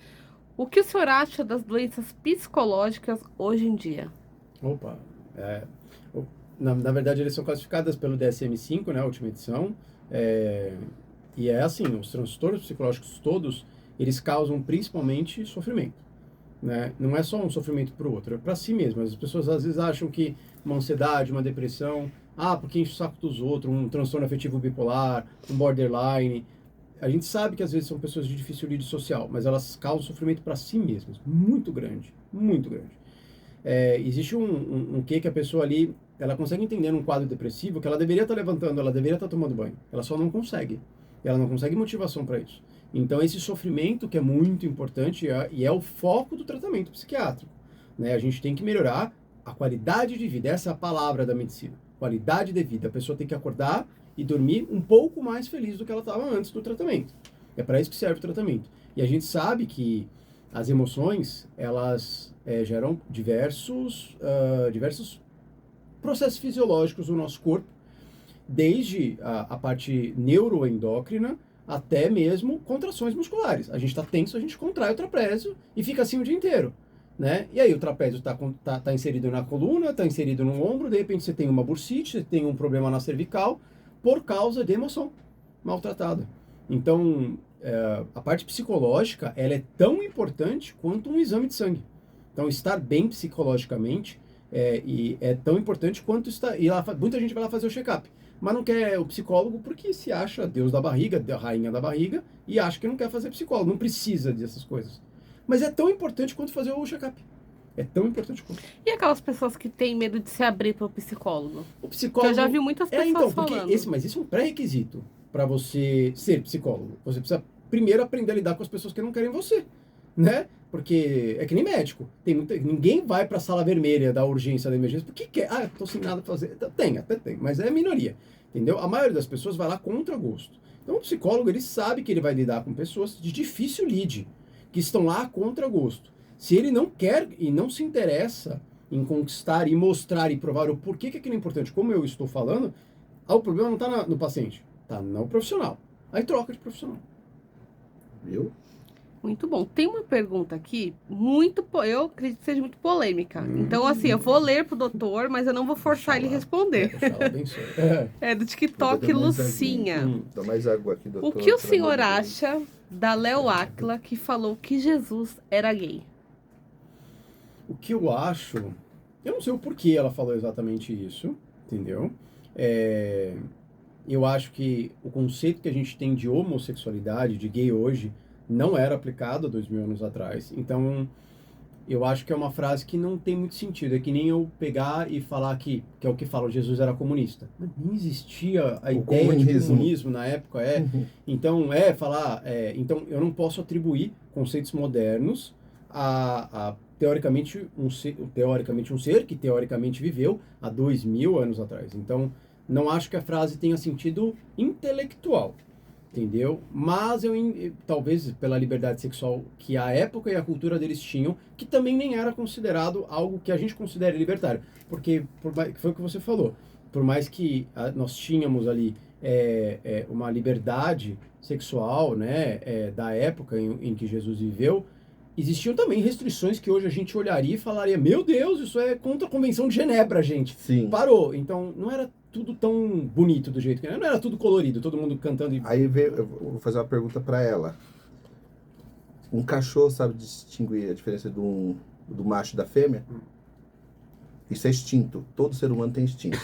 O que o senhor acha das doenças psicológicas hoje em dia? Opa. Na verdade, eles são classificadas pelo DSM-5, né, a última edição. E é assim, os transtornos psicológicos todos, eles causam principalmente sofrimento. Né? Não é só um sofrimento para o outro, é para si mesmo. As pessoas às vezes acham que uma ansiedade, uma depressão, porque enche o saco dos outros, um transtorno afetivo bipolar, um borderline. A gente sabe que às vezes são pessoas de difícil lide social, mas elas causam sofrimento para si mesmas, muito grande, muito grande. Existe um que a pessoa ali, ela consegue entender num quadro depressivo que ela deveria estar levantando, ela deveria estar tomando banho, ela só não consegue. Ela não consegue motivação para isso. Então, esse sofrimento que é muito importante e é o foco do tratamento psiquiátrico. Né? A gente tem que melhorar a qualidade de vida. Essa é a palavra da medicina. Qualidade de vida. A pessoa tem que acordar e dormir um pouco mais feliz do que ela estava antes do tratamento. É para isso que serve o tratamento. E a gente sabe que as emoções, elas geram diversos processos fisiológicos no nosso corpo, desde a parte neuroendócrina até mesmo contrações musculares. A gente está tenso, a gente contrai o trapézio e fica assim o dia inteiro. Né? E aí o trapézio tá inserido na coluna, está inserido no ombro, de repente você tem uma bursite, você tem um problema na cervical por causa de emoção maltratada. Então, a parte psicológica, ela é tão importante quanto um exame de sangue. Então, estar bem psicologicamente é tão importante quanto estar... E lá, muita gente vai lá fazer o check-up, mas não quer o psicólogo porque se acha Deus da barriga, a rainha da barriga, e acha que não quer fazer psicólogo, não precisa dessas coisas. Mas é tão importante quanto fazer o check-up. É tão importante quanto. E aquelas pessoas que têm medo de se abrir para o psicólogo? O psicólogo... Que eu já vi muitas pessoas falando. Mas isso é um pré-requisito para você ser psicólogo. Você precisa primeiro aprender a lidar com as pessoas que não querem você, né? Porque é que nem médico. Ninguém vai para a sala vermelha da urgência da emergência porque quer. Tô sem nada para fazer. Até tem, mas é minoria. Entendeu? A maioria das pessoas vai lá contra gosto. Então o psicólogo, ele sabe que ele vai lidar com pessoas de difícil lide, que estão lá contra gosto. Se ele não quer e não se interessa em conquistar e mostrar e provar o porquê que aquilo é importante, como eu estou falando, o problema não está no paciente, está no profissional. Aí troca de profissional. Viu? Muito bom. Tem uma pergunta aqui, eu acredito que seja muito polêmica. Então, assim, eu vou ler pro doutor, mas eu não vou forçar ele a responder. É do TikTok Lucinha. Dá mais água aqui, doutor. O que o senhor acha da Léo Áquila, que falou que Jesus era gay? O que eu acho... Eu não sei o porquê ela falou exatamente isso, entendeu? Eu acho que o conceito que a gente tem de homossexualidade, de gay hoje, não era aplicado há 2000 anos atrás. Então, eu acho que é uma frase que não tem muito sentido. É que nem eu pegar e falar que é o que fala, Jesus era comunista. Mas nem existia a ideia de comunismo na época. Então, então, eu não posso atribuir conceitos modernos a teoricamente um ser que teoricamente viveu há 2000 anos atrás. Então, não acho que a frase tenha sentido intelectual. Entendeu? Mas talvez pela liberdade sexual que a época e a cultura deles tinham, que também nem era considerado algo que a gente considere libertário. Porque foi o que você falou. por mais que nós tínhamos ali uma liberdade sexual, né, da época em que Jesus viveu, existiam também restrições que hoje a gente olharia e falaria, meu Deus, isso é contra a Convenção de Genebra, gente. Sim. Parou. Então, não era tudo tão bonito do jeito que era. Não era tudo colorido, todo mundo cantando. Aí eu vou fazer uma pergunta para ela. Um cachorro sabe distinguir a diferença do macho e da fêmea? Isso é instinto. Todo ser humano tem instinto.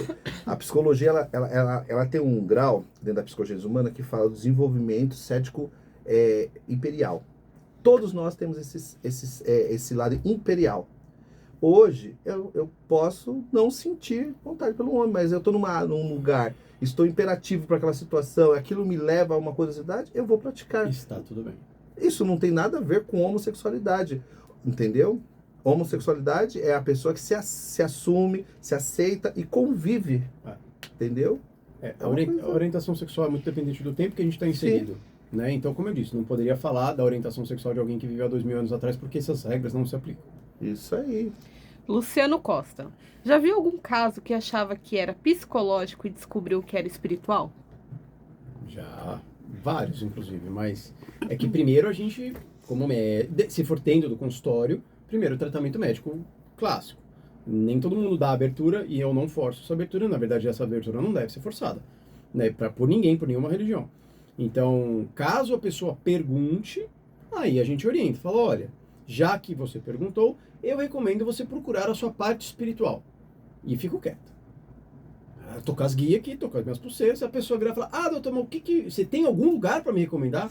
A psicologia, ela tem um grau, dentro da psicologia humana, que fala do desenvolvimento cético imperial. Todos nós temos esse lado imperial. Hoje, eu posso não sentir vontade pelo homem, mas eu estou num lugar, estou imperativo para aquela situação, aquilo me leva a uma curiosidade, eu vou praticar. Está tudo bem. Isso não tem nada a ver com homossexualidade, entendeu? Homossexualidade é a pessoa que se assume, se aceita e convive, entendeu? A orientação sexual é muito dependente do tempo que a gente está inserido. Né? Então, como eu disse, não poderia falar da orientação sexual de alguém que viveu há 2000 anos atrás, porque essas regras não se aplicam. Isso aí. Luciano Costa. Já viu algum caso que achava que era psicológico e descobriu que era espiritual? Já, vários inclusive, mas é que primeiro a gente, como se for tendo do consultório, primeiro o tratamento médico clássico. Nem todo mundo dá abertura e eu não forço essa abertura, na verdade essa abertura não deve ser forçada, né? Por ninguém, por nenhuma religião. Então, caso a pessoa pergunte, aí a gente orienta, fala, olha, já que você perguntou, eu recomendo você procurar a sua parte espiritual. E fico quieto. Tô com as guias aqui, tô com as minhas pulseiras, a pessoa vira e fala, doutor, mas você tem algum lugar para me recomendar?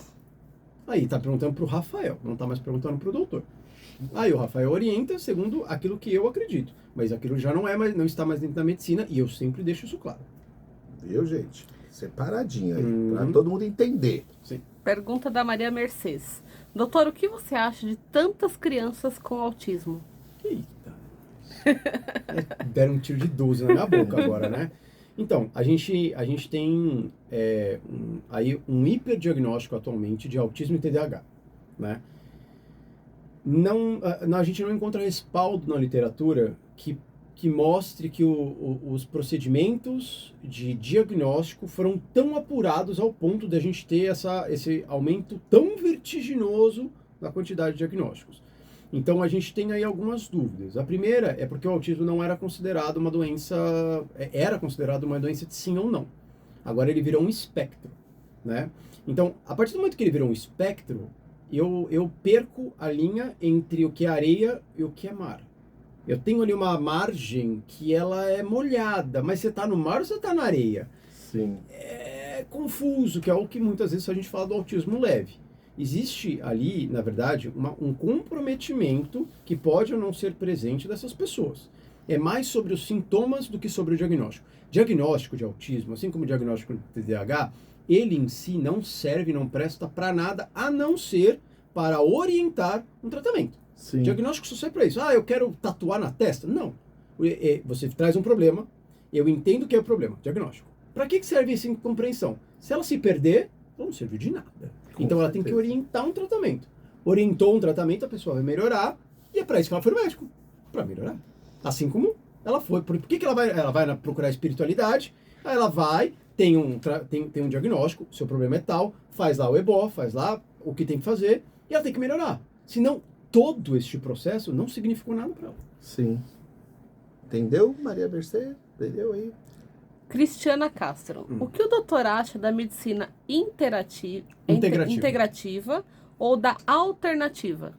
Aí tá perguntando pro Rafael, não tá mais perguntando pro doutor. Aí o Rafael orienta segundo aquilo que eu acredito, mas aquilo já não está mais dentro da medicina e eu sempre deixo isso claro. Viu, gente? Separadinho aí, para todo mundo entender. Sim. Pergunta da Maria Mercedes. Doutor, o que você acha de tantas crianças com autismo? Eita. Deram um tiro de 12 na minha boca agora, né? Então, a gente tem aí um hiperdiagnóstico atualmente de autismo e TDAH, né? A gente não encontra respaldo na literatura que mostre que os procedimentos de diagnóstico foram tão apurados ao ponto de a gente ter esse aumento tão vertiginoso na quantidade de diagnósticos. Então a gente tem aí algumas dúvidas. A primeira é porque o autismo não era considerado uma doença, era considerado uma doença de sim ou não. Agora ele virou um espectro, né? Então, a partir do momento que ele virou um espectro, eu perco a linha entre o que é areia e o que é mar. Eu tenho ali uma margem que ela é molhada, mas você está no mar ou você está na areia? Sim. É confuso, que é o que muitas vezes a gente fala do autismo leve. Existe ali, na verdade, um comprometimento que pode ou não ser presente dessas pessoas. É mais sobre os sintomas do que sobre o diagnóstico. Diagnóstico de autismo, assim como o diagnóstico de TDAH, ele em si não serve, não presta para nada, a não ser para orientar um tratamento. Sim. Diagnóstico só serve para isso. Eu quero tatuar na testa. Não. Você traz um problema, eu entendo que é o problema. Diagnóstico. Para que serve essa incompreensão? Se ela se perder, ela não serve de nada. Então ela tem que orientar um tratamento. Orientou um tratamento, a pessoa vai melhorar, e é para isso que ela foi no médico. Para melhorar. Assim como ela foi. Por que ela vai procurar espiritualidade? Aí ela vai, tem um diagnóstico, seu problema é tal, faz lá o EBO, faz lá o que tem que fazer, e ela tem que melhorar. Senão, todo este processo não significou nada para ela. Sim. Entendeu, Maria Mercedes? Entendeu aí? Cristiana Castro. O que o doutor acha da medicina integrativa ou da alternativa?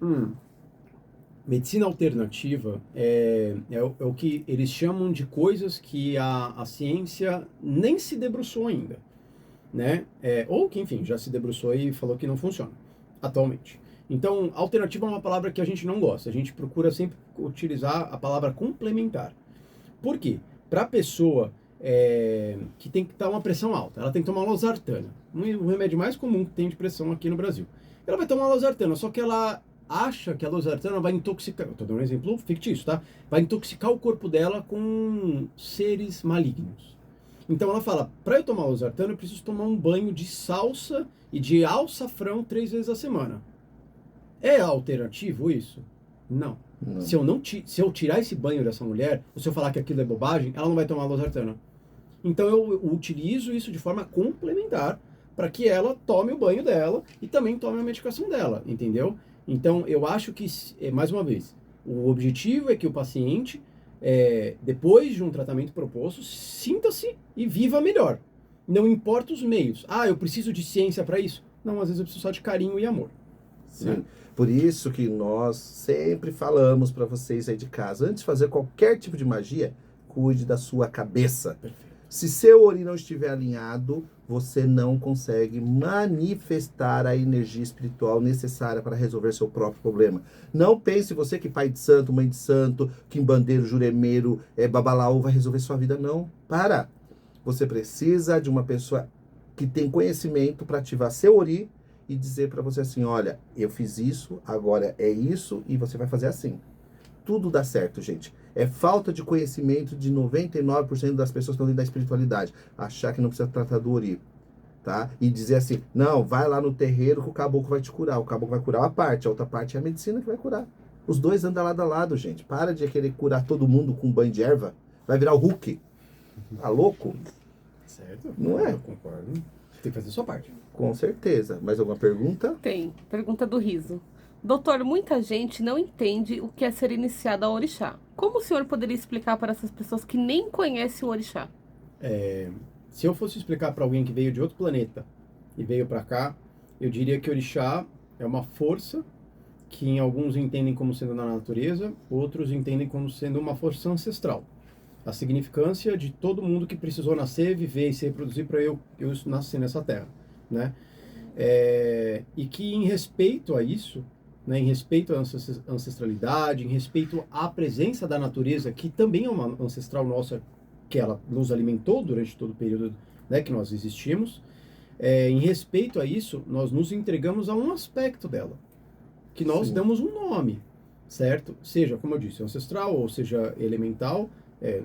Medicina alternativa é o que eles chamam de coisas que a ciência nem se debruçou ainda, né? Ou que, enfim, já se debruçou e falou que não funciona atualmente. Então, alternativa é uma palavra que a gente não gosta. A gente procura sempre utilizar a palavra complementar. Por quê? Para a pessoa que tem que estar uma pressão alta, ela tem que tomar losartana. O remédio mais comum que tem de pressão aqui no Brasil. Ela vai tomar losartana, só que ela acha que a losartana vai intoxicar, eu estou dando um exemplo fictício, tá? Vai intoxicar o corpo dela com seres malignos. Então ela fala, para eu tomar losartana, eu preciso tomar um banho de salsa e de alçafrão 3 vezes a semana. É alternativo isso? Não. Se eu tirar esse banho dessa mulher, ou se eu falar que aquilo é bobagem, ela não vai tomar losartana. Então eu utilizo isso de forma complementar para que ela tome o banho dela e também tome a medicação dela, entendeu? Então eu acho que, mais uma vez, o objetivo é que o paciente, depois de um tratamento proposto, sinta-se e viva melhor. Não importa os meios. Ah, eu preciso de ciência para isso? Não, às vezes eu preciso só de carinho e amor. Sim. Né? Por isso que nós sempre falamos para vocês aí de casa, antes de fazer qualquer tipo de magia, cuide da sua cabeça. Perfeito. Se seu ori não estiver alinhado, você não consegue manifestar a energia espiritual necessária para resolver seu próprio problema. Não pense você que pai de santo, mãe de santo, quimbandeiro, juremeiro, babalaú vai resolver sua vida. Não. Para. Você precisa de uma pessoa que tem conhecimento para ativar seu ori e dizer para você assim, olha, eu fiz isso, agora é isso e você vai fazer assim. Tudo dá certo, gente. É falta de conhecimento de 99% das pessoas que estão dentro da espiritualidade. Achar que não precisa tratar do ori, tá? E dizer assim, não, vai lá no terreiro que o caboclo vai te curar. O caboclo vai curar uma parte, a outra parte é a medicina que vai curar. Os dois andam lado a lado, gente. Para de querer curar todo mundo com banho de erva. Vai virar o Hulk. Tá louco? Certo? Não é? Eu concordo. Tem que fazer a sua parte. Com certeza. Mais alguma pergunta? Tem. Pergunta do Riso. Doutor, muita gente não entende o que é ser iniciado ao orixá. Como o senhor poderia explicar para essas pessoas que nem conhecem o orixá? Se eu fosse explicar para alguém que veio de outro planeta e veio para cá, eu diria que o orixá é uma força que em alguns entendem como sendo na natureza, outros entendem como sendo uma força ancestral. A significância de todo mundo que precisou nascer, viver e se reproduzir para eu nascer nessa terra, né? E que em respeito a isso, né, em respeito à ancestralidade, em respeito à presença da natureza, que também é uma ancestral nossa, que ela nos alimentou durante todo o período, né, que nós existimos, em respeito a isso, nós nos entregamos a um aspecto dela, que nós Sim. damos um nome, certo? Seja, como eu disse, ancestral, ou seja, elemental,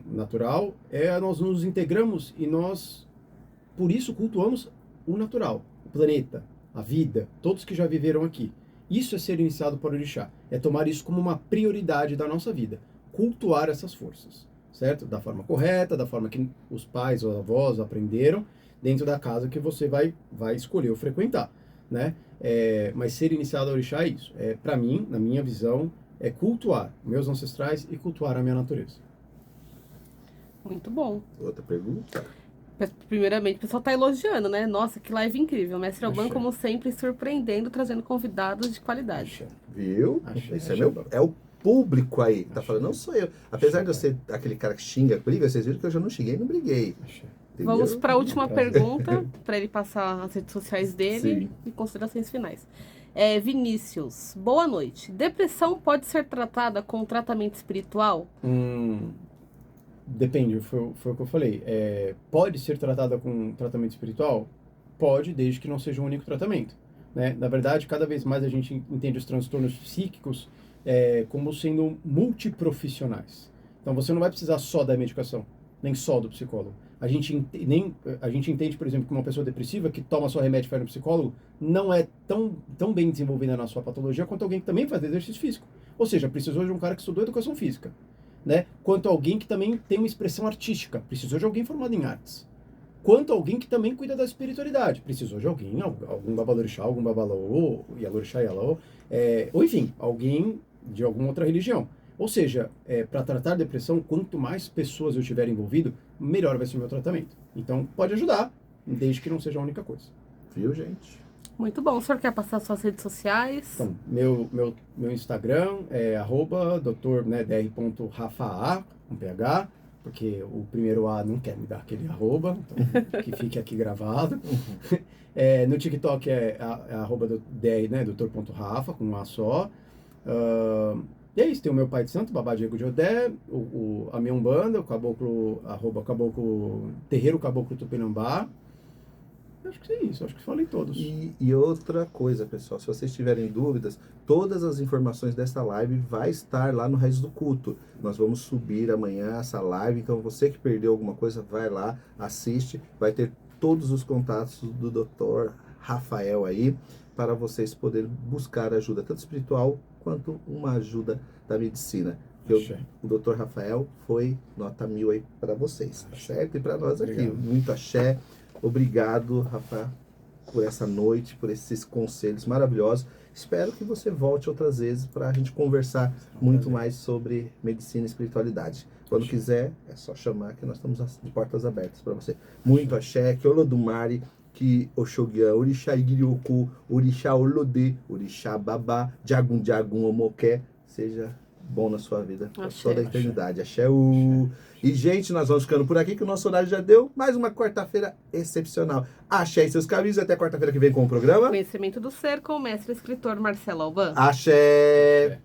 natural, nós nos integramos e nós, por isso, cultuamos o natural, o planeta, a vida, todos que já viveram aqui. Isso é ser iniciado por orixá, é tomar isso como uma prioridade da nossa vida, cultuar essas forças, certo? Da forma correta, da forma que os pais ou avós aprenderam, dentro da casa que você vai escolher ou frequentar, né? Mas ser iniciado ao orixá é isso. Para mim, na minha visão, é cultuar meus ancestrais e cultuar a minha natureza. Muito bom. Outra pergunta? Primeiramente, o pessoal tá elogiando, né? Nossa, que live incrível. Mestre Alban, Achei. como sempre, surpreendendo, trazendo convidados de qualidade. Viu? Achei, Esse achei bom. é o público aí que tá Achei. falando, não sou eu. Apesar de eu Achei. ser aquele cara que xinga, briga, vocês viram que eu já não xinguei e não briguei. Entendeu? Vamos para a última Prazer. pergunta, para ele passar as redes sociais dele Sim. e considerações finais. Vinícius, boa noite. Depressão pode ser tratada com tratamento espiritual? Depende, foi o que eu falei. Pode ser tratada com tratamento espiritual? Pode, desde que não seja um único tratamento, né? Na verdade, cada vez mais a gente entende os transtornos psíquicos como sendo multiprofissionais. Então, você não vai precisar só da medicação, nem só do psicólogo. A gente entende, por exemplo, que uma pessoa depressiva que toma só remédio e vai no psicólogo não é tão bem desenvolvida na sua patologia quanto alguém que também faz exercício físico. Ou seja, precisou de um cara que estudou educação física, né? Quanto alguém que também tem uma expressão artística, precisou de alguém formado em artes. Quanto alguém que também cuida da espiritualidade, precisou de alguém, algum babalorixá, algum babalaô, yalorixá, yalaô, ou enfim, alguém de alguma outra religião. Ou seja, para tratar depressão, quanto mais pessoas eu tiver envolvido, melhor vai ser o meu tratamento. Então, pode ajudar, desde que não seja a única coisa. Viu, gente? Muito bom. O senhor quer passar suas redes sociais? Então, meu Instagram é @dr.rafa, com PH, porque o primeiro A não quer me dar aquele arroba, então que fique aqui gravado. No TikTok é @dr.rafa, com um A só. E é isso, tem o meu pai de santo, Babá Diego de Odé, a minha Umbanda, o caboclo, @caboclo, terreiro Caboclo Tupinambá. Acho que é isso, acho que falei todos. E outra coisa, pessoal, se vocês tiverem dúvidas, todas as informações dessa live vai estar lá no Raiz do Culto. Nós vamos subir amanhã essa live, então você que perdeu alguma coisa, vai lá, assiste, vai ter todos os contatos do Dr. Rafael aí, para vocês poderem buscar ajuda, tanto espiritual quanto uma ajuda da medicina. Porque Axé. o Dr. Rafael foi nota 1000 aí para vocês, tá certo? E para nós aqui. Obrigado. Muito axé. Obrigado, Rafa, por essa noite, por esses conselhos maravilhosos. Espero que você volte outras vezes para a gente conversar muito mais sobre medicina e espiritualidade. Quando quiser, é só chamar que nós estamos de portas abertas para você. Muito axé, que Olodumare, que Oxoguian, Orixá Igirioku, Orixá Olodê, Orixá Babá, Jagun Jagun Omoké, seja bom na sua vida por Axé. toda a eternidade. Axé. E, gente, nós vamos ficando por aqui, que o nosso horário já deu. Mais uma quarta-feira excepcional. Axé e seus caminhos. Até quarta-feira que vem com o programa. Conhecimento do Ser com o mestre escritor Marcelo Alban. Axé.